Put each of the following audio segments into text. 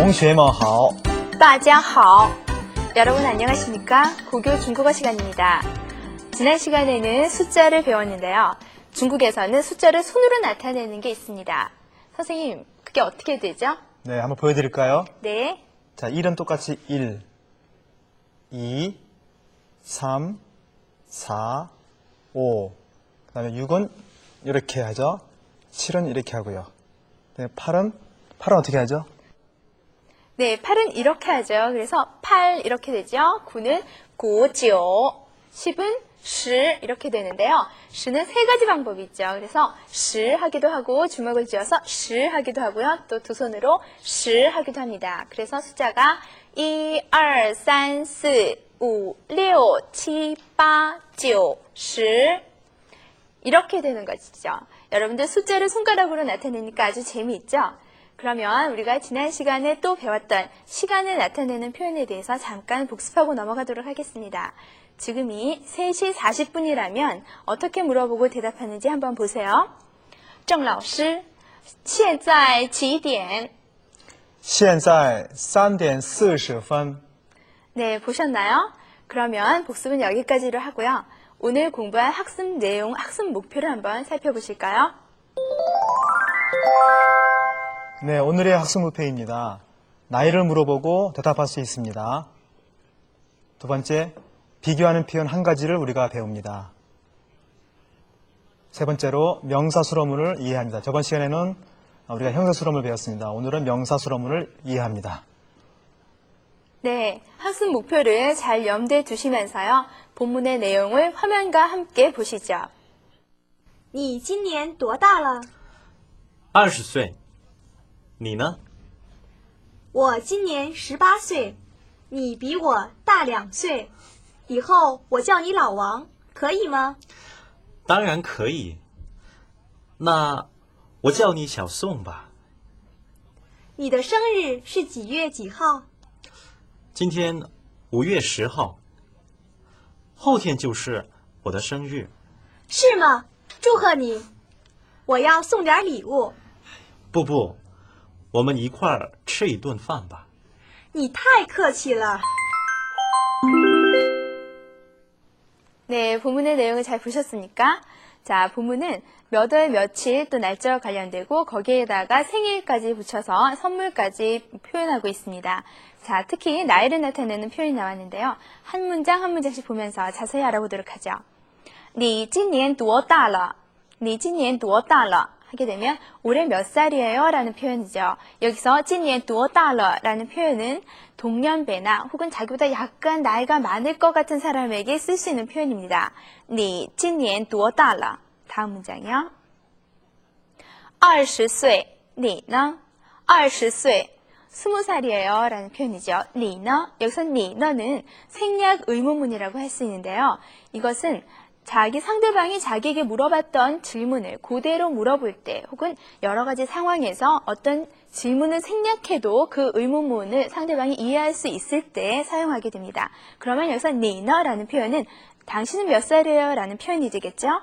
동시에们好 大家好. 여러분 안녕하십니까? 고교 중국어 시간입니다. 지난 시간에는 숫자를 배웠는데요. 중국에서는 숫자를 손으로 나타내는 게 있습니다. 선생님, 그게 어떻게 되죠? 네, 한번 보여드릴까요? 네. 자, 1은 똑같이 1, 2, 3, 4, 5. 그 다음에 6은 이렇게 하죠. 7은 이렇게 하고요. 8은 어떻게 하죠? 네, 8은 이렇게 하죠. 그래서 8 이렇게 되죠. 9는 9, 9, 10은 10 이렇게 되는데요. 10는 세 가지 방법이 있죠. 그래서 10 하기도 하고 주먹을 쥐어서 10 하기도 하고요. 또 두 손으로 10 하기도 합니다. 그래서 숫자가 1, 2, 3, 4, 5, 6, 7, 8, 9, 10 이렇게 되는 것이죠. 여러분들 숫자를 손가락으로 나타내니까 아주 재미있죠? 그러면 우리가 지난 시간에 또 배웠던 시간을 나타내는 표현에 대해서 잠깐 복습하고 넘어가도록 하겠습니다. 지금이 3시 40분이라면 어떻게 물어보고 대답하는지 한번 보세요. 郑老师,现在几点?现在3点40分. 네, 보셨나요? 그러면 복습은 여기까지로 하고요. 오늘 공부할 학습 내용, 학습 목표를 한번 살펴보실까요? 네, 오늘의 학습 목표입니다. 나이를 물어보고 대답할 수 있습니다. 두 번째, 비교하는 표현 한 가지를 우리가 배웁니다. 세 번째로 명사수로문을 이해합니다. 저번 시간에는 우리가 형사수로문을 배웠습니다. 오늘은 명사수로문을 이해합니다. 네, 학습 목표를 잘 염두에 두시면서요. 본문의 내용을 화면과 함께 보시죠. 你今年多大了？ 20岁，你呢？我今年18岁，你比我大2岁。以后我叫你老王，可以吗？当然可以。那我叫你小宋吧。你的生日是几月几号？今天5月10号，后天就是我的生日。是吗？祝贺你！我要送点礼物。不，我们一块儿吃一顿饭吧。你太客气了。 네, 본문의 내용을 잘 보셨습니까? 자, 본문은 몇 월 며칠 또 날짜와 관련되고 거기에다가 생일까지 붙여서 선물까지 표현하고 있습니다. 자, 특히 나이를 나타내는 표현이 나왔는데요. 한 문장 한 문장씩 보면서 자세히 알아보도록 하죠. 你今年多大了?你今年多大了? 하게 되면 올해 몇 살이에요? 라는 표현이죠. 여기서 今年多大了 라는 표현은 동년배나 혹은 자기보다 약간 나이가 많을 것 같은 사람에게 쓸 수 있는 표현입니다. 你今年多大了? 다음 문장이요. 20岁,你呢? 20岁, 20살이에요 라는 표현이죠. 你呢? 여기서 你너는 생략 의문문이라고 할 수 있는데요. 이것은 상대방이 자기에게 물어봤던 질문을 그대로 물어볼 때 혹은 여러 가지 상황에서 어떤 질문을 생략해도 그 의문문을 상대방이 이해할 수 있을 때 사용하게 됩니다. 그러면 여기서 你呢? 라는 표현은 당신은 몇 살이에요? 라는 표현이 되겠죠?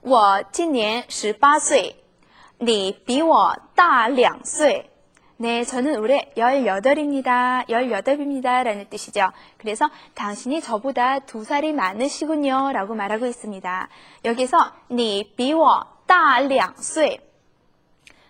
我今年18岁,你比我大2岁. 네, 저는 올해 18입니다. 18입니다. 라는 뜻이죠. 그래서 당신이 저보다 2살이 많으시군요. 라고 말하고 있습니다. 여기서 你比我大2岁.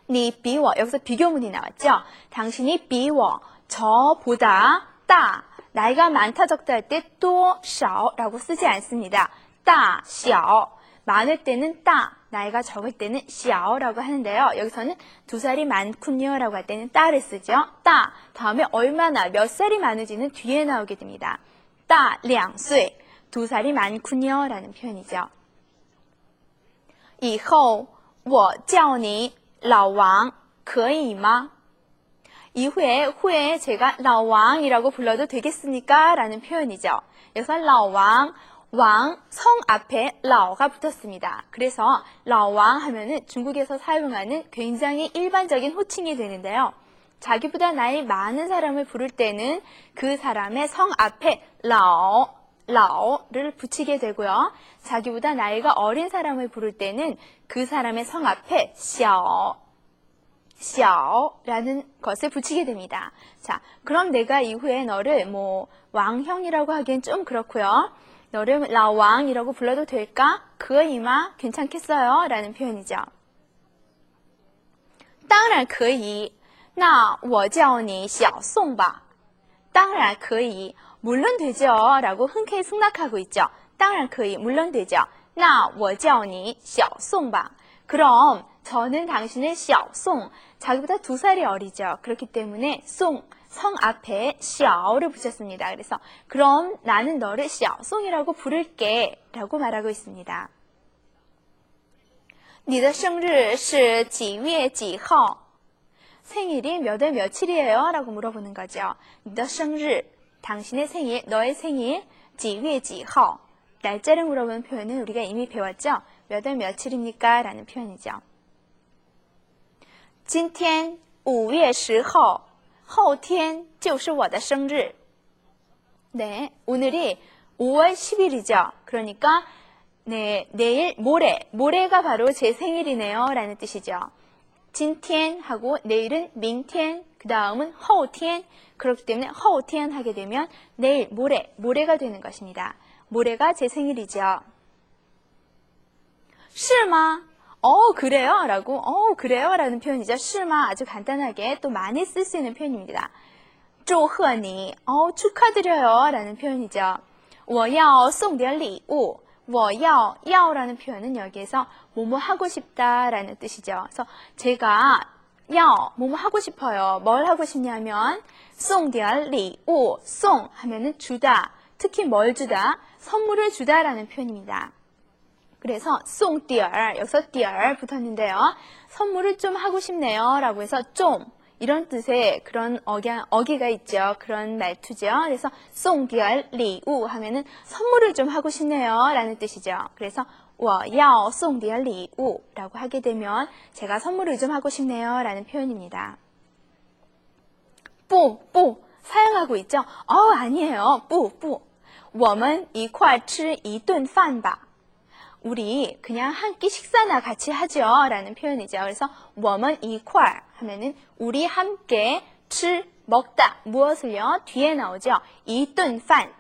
你比我, 여기서 비교문이 나왔죠. 당신이 比我, 저보다 大, 나이가 많다 적다 할 때 多少 라고 쓰지 않습니다. 大小, 많을 때는 大, 나이가 적을 때는 小라고 하는데요. 여기서는 2살이 많군요 라고 할 때는 大를 쓰죠. 大 다음에 얼마나 몇 살이 많은지는 뒤에 나오게 됩니다. 大2岁, 2살이 많군요 라는 표현이죠. 以后我叫你老王可以吗? 후에 제가 老王이라고 불러도 되겠습니까? 라는 표현이죠. 여기서 老王 왕, 성 앞에 라오가 붙었습니다. 그래서 라오왕 하면은 중국에서 사용하는 굉장히 일반적인 호칭이 되는데요. 자기보다 나이 많은 사람을 부를 때는 그 사람의 성 앞에 라오를 붙이게 되고요. 자기보다 나이가 어린 사람을 부를 때는 그 사람의 성 앞에 샤오라는 것을 붙이게 됩니다. 자, 그럼 내가 이후에 너를 뭐 왕형이라고 하기엔 좀 그렇고요. 너를 라왕이라고 불러도 될까? 그이마 괜찮겠어요? 라는 표현이죠. 当然可以那我叫你小宋吧当然可以 물론 되죠 라고 흔쾌히 승낙하고 있죠. 当然可以 물론 되죠. 那我叫你小宋吧 그럼 저는 당신을 小宋 자기보다 2살이 어리죠. 그렇기 때문에 송, 성 앞에 小를 붙였습니다. 그래서 그럼 나는 너를 小宋이라고 부를게 라고 말하고 있습니다. 你的生日是几月几号 생일이 몇 월 며칠이에요? 라고 물어보는 거죠. 你的生日 당신의 생일, 너의 생일 几月几号 날짜를 물어보는 표현은 우리가 이미 배웠죠. 몇 월 며칠입니까? 라는 표현이죠. 今天5月10号后天就是我的生日 네, 오늘이 5월 10일이죠. 그러니까 네, 내일 모레가 바로 제 생일이네요 라는 뜻이죠. 今天하고 내일은 明天, 그 다음은 后天 그렇기 때문에 后天 하게 되면 내일 모레가 되는 것입니다. 모레가 제 생일이죠. 是吗? 그래요? 라고 그래요? 라는 표현이죠. 是吗? 아주 간단하게 또 많이 쓸 수 있는 표현입니다. 祝贺你 축하드려요 라는 표현이죠. 我要送点礼物我要라는 표현은 여기에서 뭐뭐 하고 싶다 라는 뜻이죠. 그래서 제가 뭐뭐 하고 싶어요. 뭘 하고 싶냐면 送点礼物 송 하면은 주다. 특히 뭘 주다? 선물을 주다 라는 표현입니다. 그래서 送点 여기서 点 붙었는데요. 선물을 좀 하고 싶네요 라고 해서 좀 이런 뜻의 그런 어기가 있죠. 그런 말투죠. 그래서 送点礼物 하면은 선물을 좀 하고 싶네요 라는 뜻이죠. 그래서 我要送点礼物 라고 하게 되면 제가 선물을 좀 하고 싶네요 라는 표현입니다. 不 사용하고 있죠. 아니에요. 不我们一块吃一顿饭吧 우리 그냥 한 끼 식사나 같이 하죠 라는 표현이죠. 그래서 我们一块 하면은 우리 함께 吃 먹다 무엇을요? 뒤에 나오죠. 一顿饭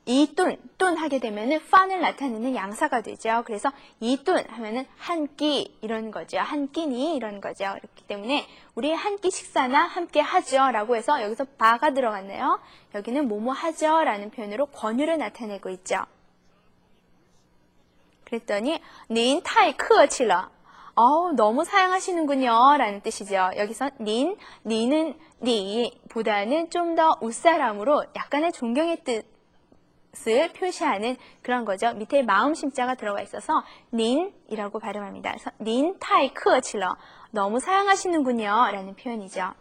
이뚠 하게 되면은 판을 나타내는 양사가 되죠. 그래서 一顿 하면은 한 끼 이런 거죠. 한 끼니 이런 거죠. 그렇기 때문에 우리 한 끼 식사나 함께 하죠 라고 해서 여기서 바가 들어갔네요. 여기는 뭐뭐 하죠 라는 표현으로 권유를 나타내고 있죠. 그랬더니 您太客气了 너무 사양하시는군요 라는 뜻이죠. 여기서 니는 니보다는 좀 더 웃사람으로 약간의 존경의 뜻을 표시하는 그런 거죠. 밑에 마음 심자가 들어가 있어서 닌이라고 발음합니다. 그래서 您太客气了 너무 사양하시는군요 라는 표현이죠.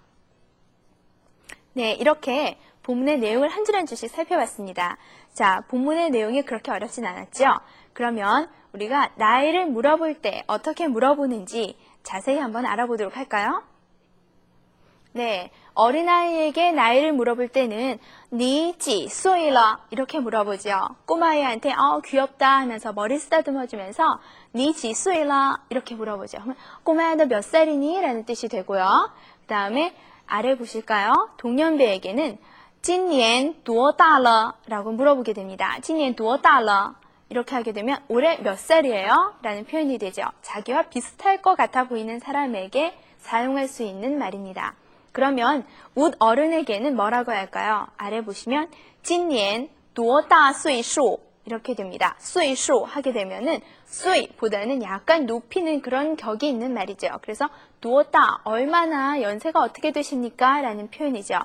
네, 이렇게 본문의 내용을 한 줄 한 줄씩 살펴봤습니다. 자, 본문의 내용이 그렇게 어렵진 않았죠? 그러면 우리가 나이를 물어볼 때 어떻게 물어보는지 자세히 한번 알아보도록 할까요? 네, 어린아이에게 나이를 물어볼 때는 니几岁了 이렇게 물어보죠. 꼬마아이한테 귀엽다 하면서 머리 쓰다듬어주면서 니几岁了 이렇게 물어보죠. 꼬마야 너 몇 살이니? 라는 뜻이 되고요. 그 다음에 아래 보실까요? 동년배에게는 今年多大了 라고 물어보게 됩니다. 今年多大了 이렇게 하게 되면 올해 몇 살이에요? 라는 표현이 되죠. 자기와 비슷할 것 같아 보이는 사람에게 사용할 수 있는 말입니다. 그러면 웃 어른에게는 뭐라고 할까요? 아래 보시면 今年多大岁数 이렇게 됩니다. 岁数 하게 되면은 岁보다는 약간 높이는 그런 격이 있는 말이죠. 그래서 多大 얼마나 연세가 어떻게 되십니까? 라는 표현이죠.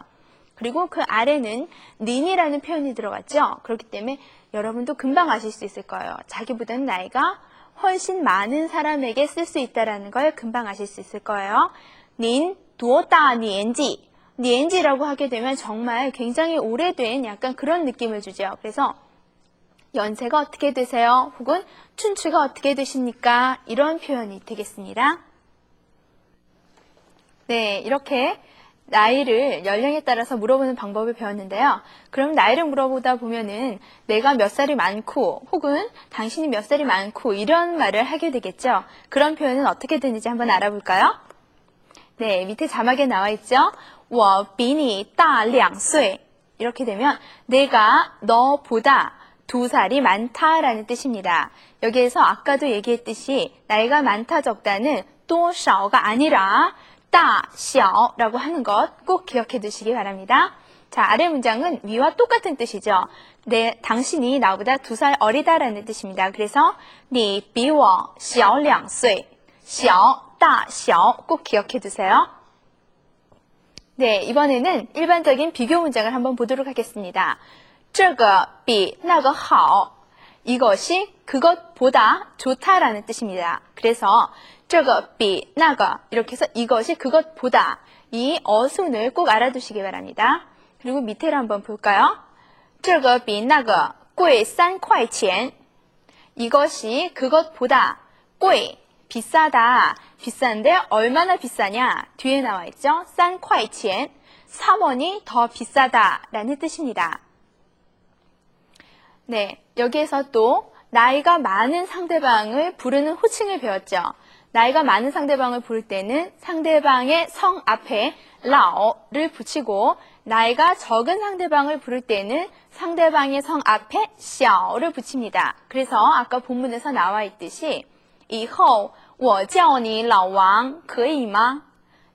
그리고 그 아래는 닌이라는 표현이 들어갔죠. 그렇기 때문에 여러분도 금방 아실 수 있을 거예요. 자기보다는 나이가 훨씬 많은 사람에게 쓸 수 있다는 걸 금방 아실 수 있을 거예요. 닌, 多大年纪 年纪라고 하게 되면 정말 굉장히 오래된 약간 그런 느낌을 주죠. 그래서 연세가 어떻게 되세요? 혹은 춘추가 어떻게 되십니까? 이런 표현이 되겠습니다. 네, 이렇게 나이를 연령에 따라서 물어보는 방법을 배웠는데요. 그럼 나이를 물어보다 보면은 내가 몇 살이 많고 혹은 당신이 몇 살이 많고 이런 말을 하게 되겠죠. 그런 표현은 어떻게 되는지 한번 알아볼까요? 네, 밑에 자막에 나와 있죠? 我比你大2岁. 이렇게 되면 내가 너보다 2살이 많다라는 뜻입니다. 여기에서 아까도 얘기했듯이 나이가 많다 적다는 多少가 아니라 大小라고 하는 것 꼭 기억해 두시기 바랍니다. 자, 아래 문장은 위와 똑같은 뜻이죠. 당신이 나보다 2살 어리다라는 뜻입니다. 그래서 你比我小2岁. 小, 大, 小 꼭 기억해 두세요. 네, 이번에는 일반적인 비교 문장을 한번 보도록 하겠습니다. 这个比那个好. 이것이 그것보다 좋다라는 뜻입니다. 그래서 这个比那个 이렇게 해서 이것이 그것보다 이 어순을 꼭 알아두시기 바랍니다. 그리고 밑에를 한번 볼까요? 这个比那个贵3块钱. 이것이 그것보다 贵 비싸다. 비싼데 얼마나 비싸냐? 뒤에 나와 있죠? 3块钱. 3원이 더 비싸다라는 뜻입니다. 네, 여기에서 또 나이가 많은 상대방을 부르는 호칭을 배웠죠. 나이가 많은 상대방을 부를 때는 상대방의 성 앞에 라오를 붙이고 나이가 적은 상대방을 부를 때는 상대방의 성 앞에 샤오를 붙입니다. 그래서 아까 본문에서 나와 있듯이 以后我叫你老王可以吗?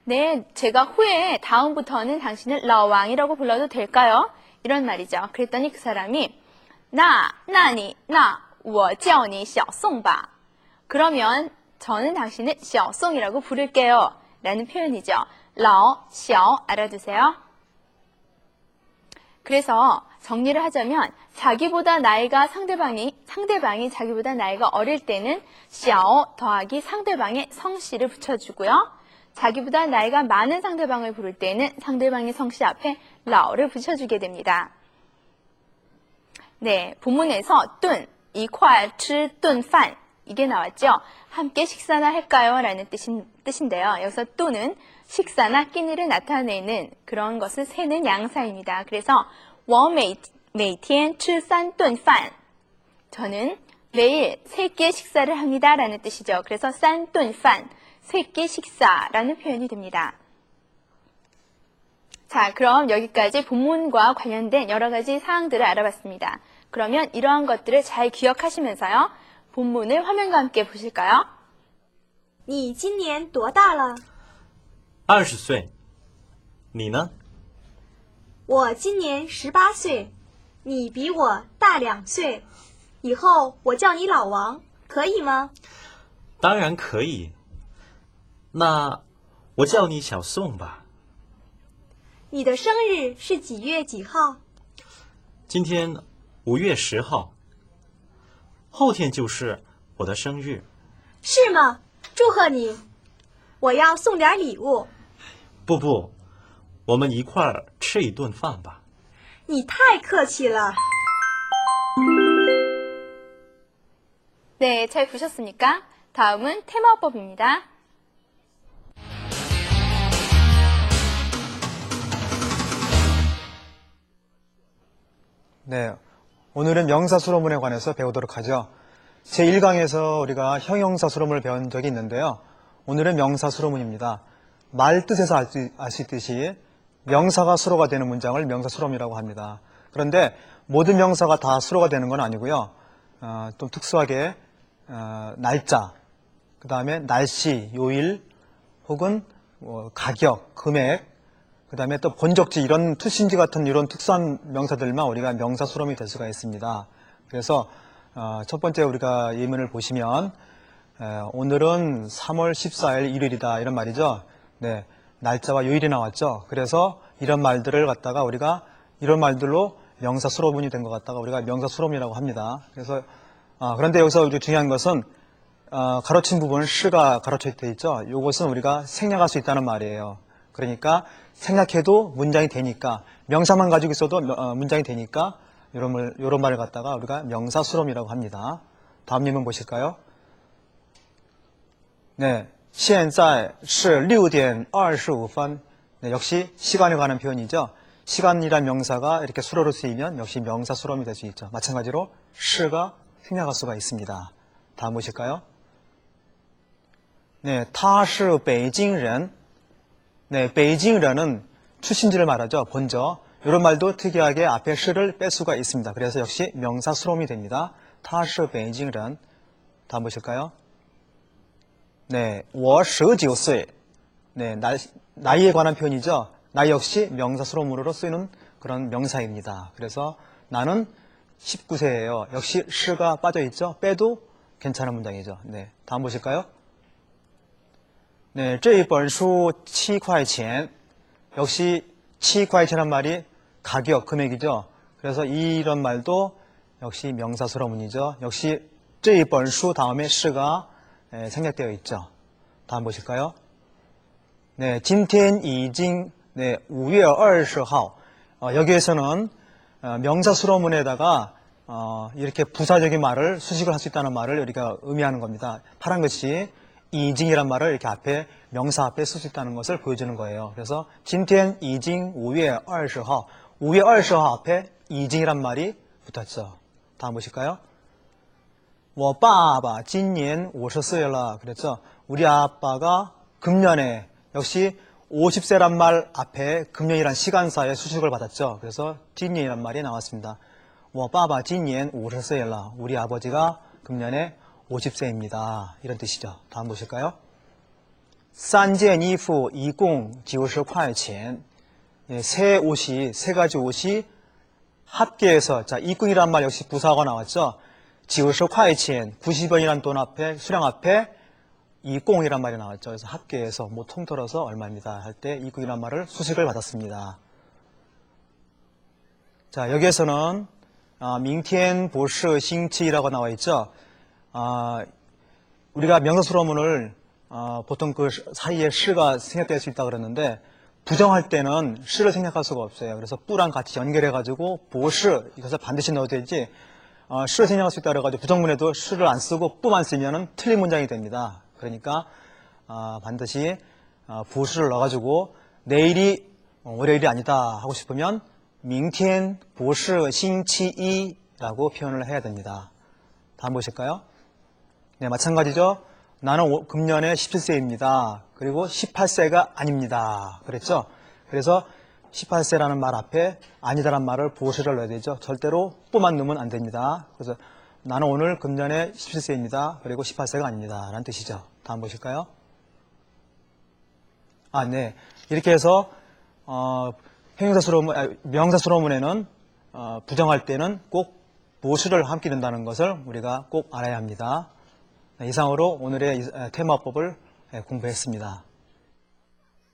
네, 제가 후에 다음부터는 당신을 라왕이라고 불러도 될까요? 이런 말이죠. 그랬더니 그 사람이 那你我叫你小宋吧. 그러면 저는 당신을 小宋이라고 부를게요. 라는 표현이죠. 老, 小 알아두세요. 그래서 정리를 하자면 자기보다 나이가 상대방이 자기보다 나이가 어릴 때는 小 더하기 상대방의 성씨를 붙여주고요. 자기보다 나이가 많은 상대방을 부를 때는 상대방의 성씨 앞에 老를 붙여주게 됩니다. 네, 본문에서 顿, 一块吃顿饭 이게 나왔죠. 함께 식사나 할까요? 라는 뜻인데요. 여기서 顿은 식사나 끼니를 나타내는 그런 것을 세는 양사입니다. 그래서 我每天吃3顿饭. 저는 매일 3끼 식사를 합니다. 라는 뜻이죠. 그래서 3顿饭, 3끼 식사라는 표현이 됩니다. 자, 그럼 여기까지 본문과 관련된 여러 가지 사항들을 알아봤습니다. 그러면 이러한 것들을 잘 기억하시면서요. 본문을 화면과 함께 보실까요? 你今年多大了？ 20岁。你呢？我今年18岁，你比我大2岁。以后我叫你老王，可以吗？当然可以。那我叫你小宋吧。你的生日是几月几号？今天5月10号，后天就是我的生日。是吗？祝贺你！我要送点礼物。不，我们一块儿吃一顿饭吧。你太客气了。 네, 잘 보셨습니까? 다음은 테마법입니다. 네, 오늘은 명사수로문에 관해서 배우도록 하죠. 제1강에서 우리가 형용사수로문을 배운 적이 있는데요. 오늘은 명사수로문입니다. 말 뜻에서 알 수 있듯이 명사가 수로가 되는 문장을 명사수로문이라고 합니다. 그런데 모든 명사가 다 수로가 되는 건 아니고요. 좀 특수하게 날짜, 그 다음에 날씨, 요일, 혹은 가격, 금액, 그 다음에 또 본적지 이런 투신지 같은 이런 특수한 명사들만 우리가 명사수로문이 될 수가 있습니다. 그래서 첫 번째 우리가 예문을 보시면 오늘은 3월 14일 일요일이다 이런 말이죠. 네, 날짜와 요일이 나왔죠. 그래서 이런 말들을 갖다가 우리가 이런 말들로 명사수로문이 된 것 같다가 우리가 명사수로문이라고 합니다. 그래서 그런데 여기서 중요한 것은 가로친 부분은 시가 가로쳐 있죠. 이것은 우리가 생략할 수 있다는 말이에요. 그러니까 생략해도 문장이 되니까 명사만 가지고 있어도 문장이 되니까 이런 말을 갖다가 우리가 명사수로문이라고 합니다. 다음 예문 보실까요? 네, 现在是6点25分. 네, 역시 시간에 관한 표현이죠. 시간이란 명사가 이렇게 수로로 쓰이면 역시 명사수로문이 될 수 있죠. 마찬가지로 시가 생략할 수가 있습니다. 다음 보실까요? 네, 他是北京人. 네, 베이징이라는 출신지를 말하죠. 본저. 이런 말도 특이하게 앞에 시를 뺄 수가 있습니다. 그래서 역시 명사 수로문이 됩니다. 他是 베이징人. 다음 보실까요? 네, 我19岁. 네, 나이에 관한 표현이죠. 나이 역시 명사 수로문으로 쓰이는 그런 명사입니다. 그래서 나는 19세예요. 역시 시가 빠져있죠. 빼도 괜찮은 문장이죠. 네, 다음 보실까요? 네, 这本书7块钱. 역시 7块钱란 말이 가격, 금액이죠. 그래서 이런 말도 역시 명사 수로문이죠. 역시 这本书 다음에 시가 생략되어 있죠. 다음 보실까요? 네, 今天已经 네, 5月20号. 여기에서는 명사 수로문에다가 이렇게 부사적인 말을 수식을 할 수 있다는 말을 우리가 의미하는 겁니다. 파란 것이 이징이란 말을 이렇게 앞에 명사 앞에 쓸 수 있다는 것을 보여주는 거예요. 그래서 今天已经5月20号. 5月20号 앞에 이징이란 말이 붙었죠. 다음 보실까요? 我爸爸今年50岁了. 그랬죠. 우리 아빠가 금년에 역시 50세란 말 앞에 금년이란 시간사의 수식을 받았죠. 그래서 今年이란 말이 나왔습니다. 我爸爸今年50岁了. 우리 아버지가 금년에 50세입니다. 이런 뜻이죠. 다음 보실까요? 三件衣服一共90块钱. 세 옷이, 세 가지 옷이 합계해서, 자, 이꿍이란 말 역시 부사가 나왔죠. 90块钱, 90원이란 돈 앞에, 수량 앞에 이꿍이란 말이 나왔죠. 그래서 합계해서, 뭐 통틀어서 얼마입니다. 할 때 이꿍이란 말을 수식을 받았습니다. 자, 여기에서는, 明天不是星期이라고 나와 있죠. 우리가 명사 수로문을 보통 그 사이에 시가 생략될 수 있다고 그랬는데 부정할 때는 시를 생략할 수가 없어요. 그래서 뿌랑 같이 연결해가지고 보시 이것을 반드시 넣어야 되지 시를 생략할 수 있다 그래가지고 부정문에도 시를 안 쓰고 뿌만 쓰면은 틀린 문장이 됩니다. 그러니까 반드시 보시를 넣어가지고 내일이 월요일이 아니다 하고 싶으면 明天不是星期一라고 표현을 해야 됩니다. 다음 보실까요? 네, 마찬가지죠. 나는 금년에 17세입니다. 그리고 18세가 아닙니다. 그랬죠? 그래서 18세라는 말 앞에 아니다라는 말을 보시를 넣어야 되죠. 절대로 뿌만 넣으면 안 됩니다. 그래서 나는 오늘 금년에 17세입니다. 그리고 18세가 아닙니다. 라는 뜻이죠. 다음 보실까요? 네. 이렇게 해서 명사 수로문에는 부정할 때는 꼭 보시를 함께 넣는다는 것을 우리가 꼭 알아야 합니다. 이상으로 오늘의 테마법을 공부했습니다.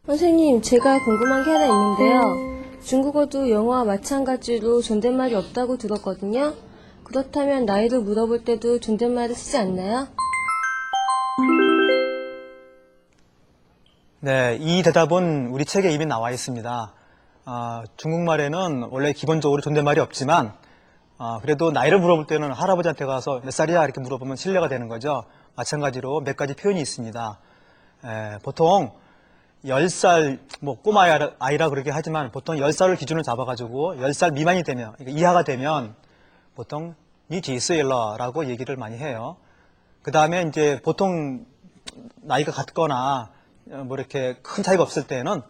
선생님, 제가 궁금한 게 하나 있는데요. 중국어도 영어와 마찬가지로 존댓말이 없다고 들었거든요. 그렇다면 나이를 물어볼 때도 존댓말을 쓰지 않나요? 네, 이 대답은 우리 책에 이미 나와 있습니다. 중국말에는 원래 기본적으로 존댓말이 없지만 그래도 나이를 물어볼 때는 할아버지한테 가서 몇 살이야 이렇게 물어보면 신뢰가 되는 거죠. 마찬가지로 몇 가지 표현이 있습니다. 보통 10살, 뭐 꼬마 아이라 그러게 하지만 보통 10살을 기준으로 잡아가지고 10살 미만이 되면, 그러니까 이하가 되면 보통 니几岁了라고 얘기를 많이 해요. 그 다음에 이제 보통 나이가 같거나 뭐 이렇게 큰 차이가 없을 때는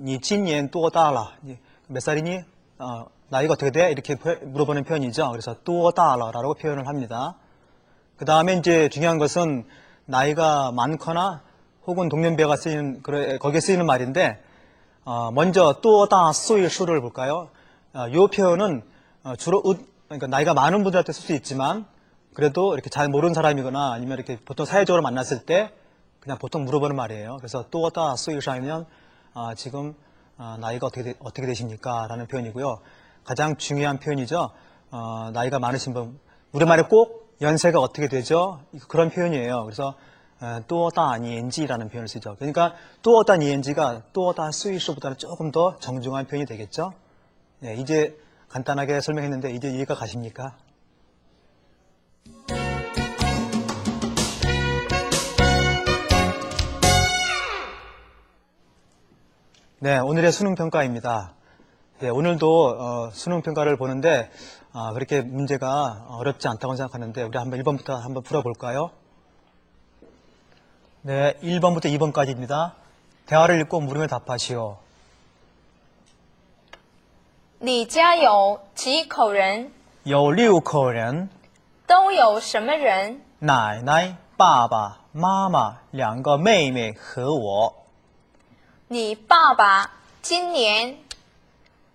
니今年多大了? 몇 살이니? 나이가 어떻게 돼? 이렇게 물어보는 표현이죠. 그래서 多大了라고 표현을 합니다. 그 다음에 이제 중요한 것은 나이가 많거나 혹은 동년배가 쓰이는, 거기에 쓰이는 말인데, 먼저 多大岁数를 볼까요? 이 표현은 주로, 그러니까 나이가 많은 분들한테 쓸 수 있지만, 그래도 이렇게 잘 모르는 사람이거나 아니면 이렇게 보통 사회적으로 만났을 때 그냥 보통 물어보는 말이에요. 그래서 多大岁数하면 지금 나이가 어떻게 되십니까? 라는 표현이고요. 가장 중요한 표현이죠. 나이가 많으신 분, 우리말에 꼭 연세가 어떻게 되죠? 그런 표현이에요. 그래서 多大年纪라는 표현을 쓰죠. 그러니까 多大年纪가 多大岁数보다는 조금 더 정중한 표현이 되겠죠. 네, 이제 간단하게 설명했는데 이제 이해가 가십니까? 네, 오늘의 수능평가입니다. 네, 오늘도 수능평가를 보는데 그렇게 문제가 어렵지 않다고 생각하는데 우리 한번 1번부터 한번 풀어볼까요? 네, 1번부터 2번까지입니다. 대화를 읽고 물으면 답하시오. 你家有几口人？有6口人，都有什么人？奶奶、爸爸妈妈、2个妹妹和我。你爸爸今年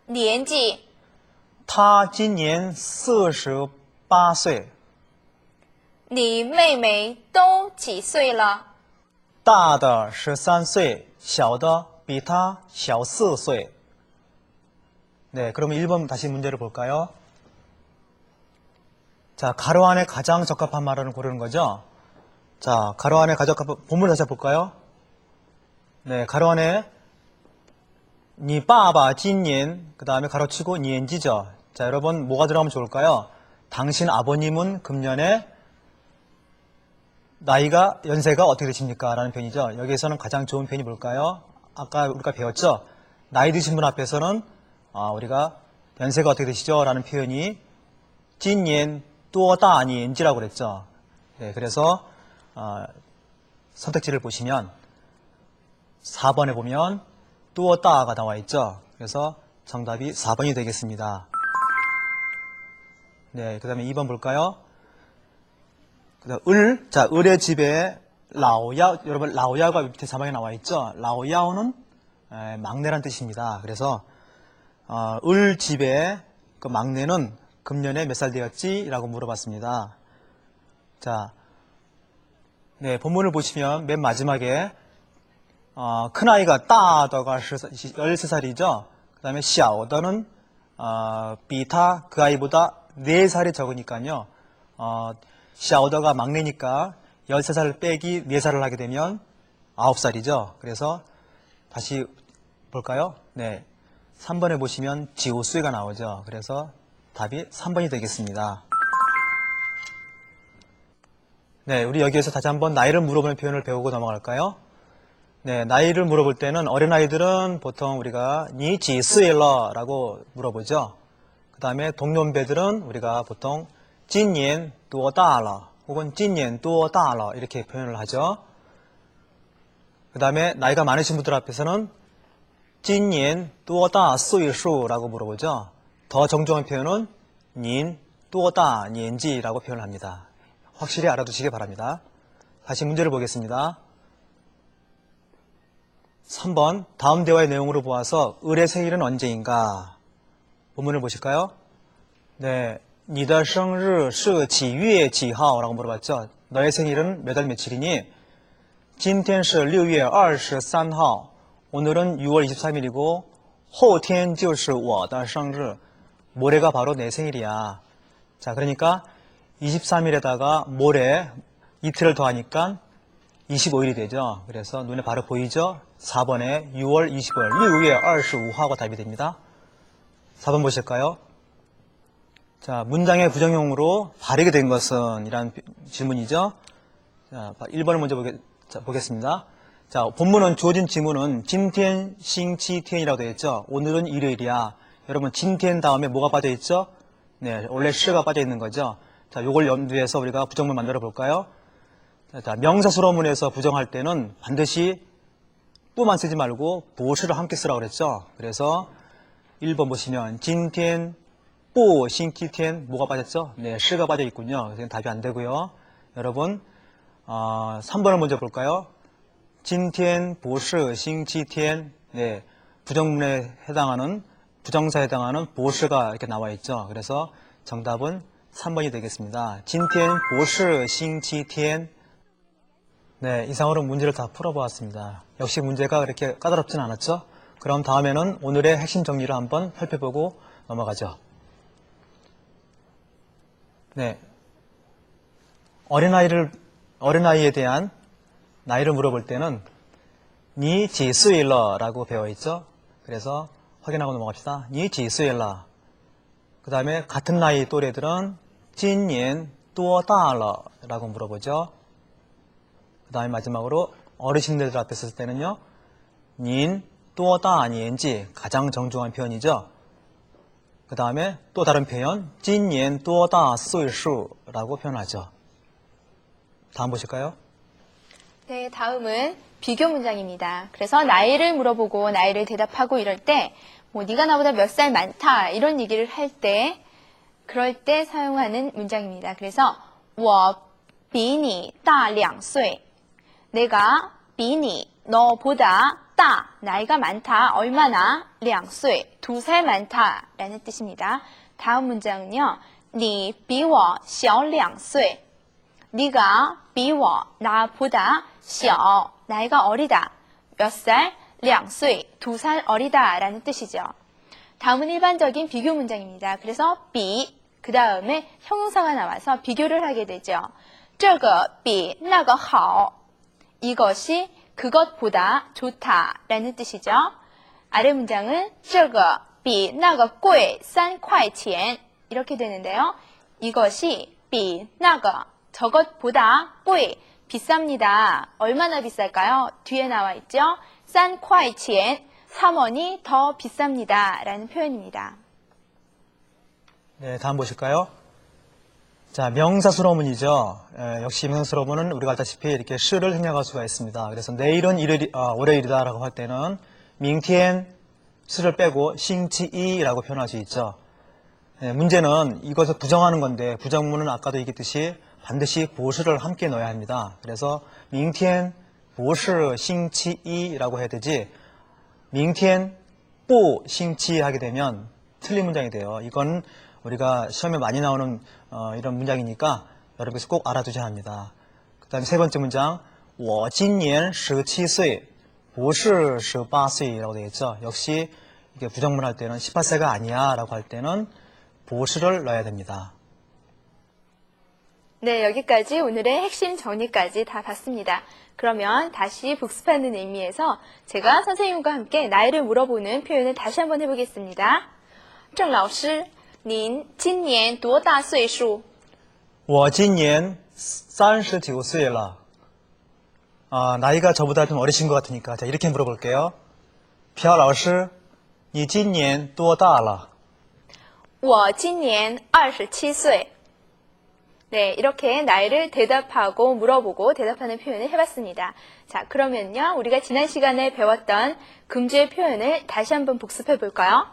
年纪？他今年48岁，你妹妹都几岁了？大的13岁，小的比他小4岁。 네, 그러면 1번 다시 문제를 볼까요? 자, 가로 안에 가장 적합한 말을 고르는 거죠? 자, 가로 안에 가장 적합한, 본문을 다시 볼까요? 네, 가로 안에, 你爸爸今年, 그 다음에 가로치고, 年지죠. 자, 여러분, 뭐가 들어가면 좋을까요? 당신 아버님은 금년에 나이가, 연세가 어떻게 되십니까? 라는 표현이죠. 여기에서는 가장 좋은 표현이 뭘까요? 아까 우리가 배웠죠? 나이 드신 분 앞에서는 우리가 연세가 어떻게 되시죠? 라는 표현이 今年多大年纪라고 그랬죠. 네, 그래서 선택지를 보시면 4번에 보면 多大가 나와 있죠. 그래서 정답이 4번이 되겠습니다. 네, 그 다음에 2번 볼까요? 그다음 자, 을의 집에 라오야, 여러분 라오야가 밑에 자막에 나와 있죠. 라오야오는 막내란 뜻입니다. 그래서 을 집에 그 막내는 금년에 몇 살 되었지? 라고 물어봤습니다. 자, 네, 본문을 보시면 맨 마지막에 큰아이가 따더가 13살이죠. 그 다음에 샤오더는 비타 그 아이보다 4살이 적으니까요. 샤오더가 막내니까 13살 빼기 4살을 하게 되면 9살이죠. 그래서 다시 볼까요? 네. 3번에 보시면 지우수가 나오죠. 그래서 답이 3번이 되겠습니다. 네, 우리 여기에서 다시 한번 나이를 물어보는 표현을 배우고 넘어갈까요? 네, 나이를 물어볼 때는 어린아이들은 보통 우리가 니 지스일러 라고 물어보죠. 그 다음에 동년배들은 우리가 보통 今年多大了 혹은 今年多大了 이렇게 표현을 하죠. 그 다음에 나이가 많으신 분들 앞에서는 今年多大岁数라고 물어보죠. 더 정중한 표현은 您多大年纪라고 표현을 합니다. 확실히 알아두시기 바랍니다. 다시 문제를 보겠습니다. 3번 다음 대화의 내용으로 보아서 을의 생일은 언제인가? 본문을 보실까요? 네, 你的生日是几月几号 라고 물어봤죠. 너의 생일은 몇 월 며칠이니? 今天是6月23号 오늘은 6월 23일이고 后天就是我的生日 모레가 바로 내 생일이야. 자, 그러니까 23일에다가 모레 이틀을 더하니까 25일이 되죠. 그래서 눈에 바로 보이죠? 4번에 6월 25일, 6月25하고 답이 됩니다. 4번 보실까요? 자, 문장의 부정형으로 바르게 된 것은 이란 질문이죠. 자, 1번을 먼저 보겠습니다. 자, 본문은 주어진 지문은今天, 星期天이라고 되어 있죠. 오늘은 일요일이야. 여러분, 今天 다음에 뭐가 빠져 있죠? 네, 원래 시가 빠져 있는 거죠. 자, 요걸 염두해서 우리가 부정문 만들어 볼까요? 자, 명사수로문에서 부정할 때는 반드시 뿌만 쓰지 말고 보시를 함께 쓰라고 그랬죠. 그래서 1번 보시면 今天不星期天 뭐가 빠졌죠? 네, 시가 빠져 있군요. 그래서 답이 안 되고요. 여러분, 3번을 먼저 볼까요? 今天不是星期天 네, 부정문에 해당하는 부정사에 해당하는 보시가 이렇게 나와 있죠. 그래서 정답은 3번이 되겠습니다. 今天不是星期天 네, 이상으로 문제를 다 풀어보았습니다. 역시 문제가 그렇게 까다롭진 않았죠? 그럼 다음에는 오늘의 핵심 정리를 한번 살펴보고 넘어가죠. 네, 어린아이에 대한 나이를 물어볼 때는 니几岁了 라고 배워 있죠? 그래서 확인하고 넘어갑시다. 니几岁了 그 다음에 같은 나이 또래들은 今年多大了 라고 물어보죠. 그 다음에 마지막으로 어르신들 앞에 쓸 때는요. 您多大年纪 가장 정중한 표현이죠. 그 다음에 또 다른 표현 今年多大岁数 라고 표현하죠. 다음 보실까요? 네, 다음은 비교 문장입니다. 그래서 나이를 물어보고 나이를 대답하고 이럴 때, 뭐 네가 나보다 몇 살 많다 이런 얘기를 할 때, 그럴 때 사용하는 문장입니다. 그래서 我比你大2岁. 내가 比你 너보다 大 나이가 많다 얼마나 2岁 2살 많다 라는 뜻입니다. 다음 문장은요. 你比我小2岁. 네가 比我 나보다 小 나이가 어리다. 몇 살? 2岁 2살 어리다 라는 뜻이죠. 다음은 일반적인 비교 문장입니다. 그래서 比 그 다음에 형용사가 나와서 비교를 하게 되죠. 这个比那个好. 이것이 그것보다 좋다 라는 뜻이죠. 아래 문장은 这个比那个贵3块钱 이렇게 되는데요. 이것이 比那个 저것보다 贵 비쌉니다. 얼마나 비쌀까요? 뒤에 나와 있죠. 3块钱 3원이 더 비쌉니다 라는 표현입니다. 네, 다음 보실까요? 자, 명사수로문이죠. 역시 명사수로문은 우리가 알다시피 이렇게 시를 생략할 수가 있습니다. 그래서 내일은 월요일이다 라고 할 때는 明天 시를 빼고 星期一라고 표현할 수 있죠. 문제는 이것을 부정하는 건데 부정문은 아까도 얘기했듯이 반드시 보시를 함께 넣어야 합니다. 그래서 明天不是星期一라고 해야 되지 明天不星期하게 되면 틀린 문장이 돼요. 이건 우리가 시험에 많이 나오는 이런 문장이니까 여러분께서 꼭 알아두셔야 합니다. 그 다음에 세 번째 문장 我今年17岁不是18岁라고 되어 있죠. 역시 이게 부정문 할 때는 18세가 아니야 라고 할 때는 보시를 넣어야 됩니다. 네, 여기까지 오늘의 핵심 정리까지 다 봤습니다. 그러면 다시 복습하는 의미에서 제가 선생님과 함께 나이를 물어보는 표현을 다시 한번 해보겠습니다. 郑老师您今年多大岁数?我今年39岁了. 나이가 저보다 좀 어리신 것 같으니까 자, 이렇게 물어볼게요. 朴老师你今年多大了?我今年27岁. 네, 이렇게 나이를 대답하고 물어보고 대답하는 표현을 해봤습니다. 자, 그러면요, 우리가 지난 시간에 배웠던 금주의 표현을 다시 한번 복습해 볼까요?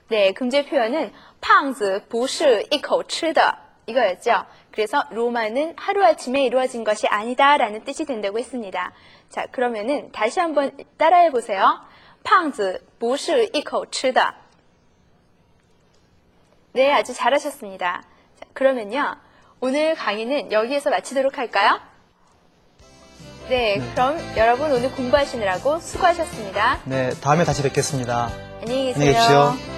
네, 금주의 표현은 胖子不是一口吃的 이거였죠. 그래서 로마는 하루아침에 이루어진 것이 아니다 라는 뜻이 된다고 했습니다. 자, 그러면은 다시 한번 따라해 보세요. 胖子不是一口吃的. 네, 아주 잘하셨습니다. 자, 그러면요, 오늘 강의는 여기에서 마치도록 할까요? 네, 그럼 여러분 오늘 공부하시느라고 수고하셨습니다. 네, 다음에 다시 뵙겠습니다. 안녕히 안녕히 계세요. 계십시오.